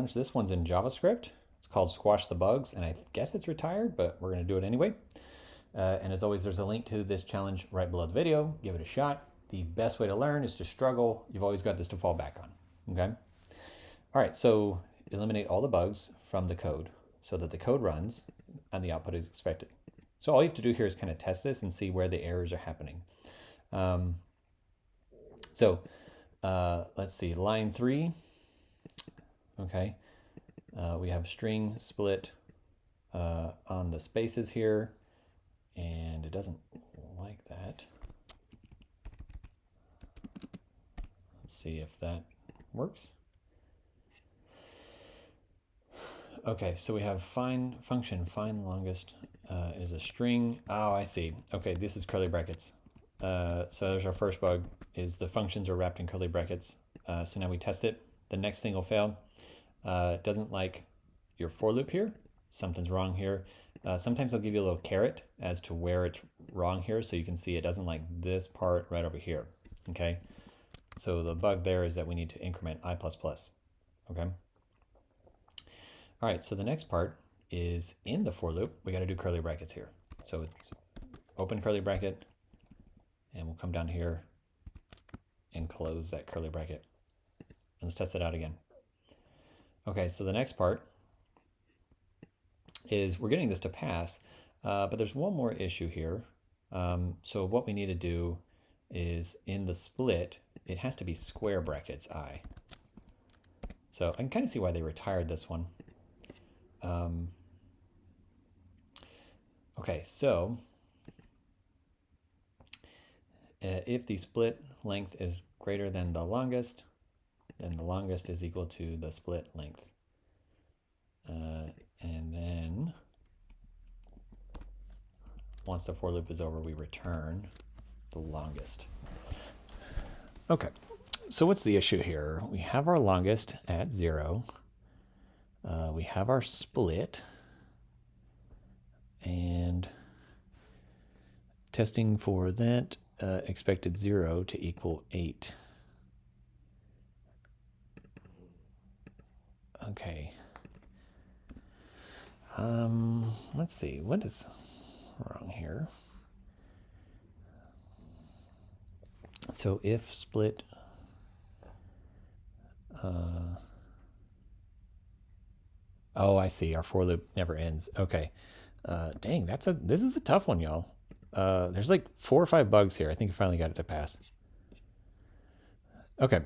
challenge. This one's in JavaScript. It's called Squash the Bugs, and I guess it's retired, but we're going to do it anyway. And as always, there's a link to this challenge right below the video. Give it a shot. The best way to learn is to struggle. You've always got this to fall back on, okay? All right, so eliminate all the bugs from the code so that the code runs and the output is expected. So all you have to do here is kind of test this and see where the errors are happening. Let's see, line 3, okay. We have string split on the spaces here, and it doesn't like that. Let's see if that works. Okay, so we have find longest is a string. Oh, I see. Okay, this is curly brackets. So there's our first bug, is the functions are wrapped in curly brackets. So now we test it. The next thing will fail. It doesn't like your for loop here. Something's wrong here. Sometimes I'll give you a little caret as to where it's wrong here, so you can see it doesn't like this part right over here. Okay, so the bug there is that we need to increment I++. Okay. All right, so the next part is in the for loop. We got to do curly brackets here. So it's open curly bracket, and we'll come down here and close that curly bracket. Let's test it out again. Okay, so the next part is we're getting this to pass, but there's one more issue here. So what we need to do is in the split, it has to be square brackets I. So I can kind of see why they retired this one. Okay, so if the split length is greater than the longest, then the longest is equal to the split length. And then once the for loop is over, we return the longest. Okay, so what's the issue here? We have our longest at 0. We have our split, and testing for that expected 0 to equal 8. Okay. Let's see, what is wrong here? So if split, oh, I see, our for loop never ends. Okay. Dang, this is a tough one, y'all. There's like 4 or 5 bugs here. I think I finally got it to pass. Okay,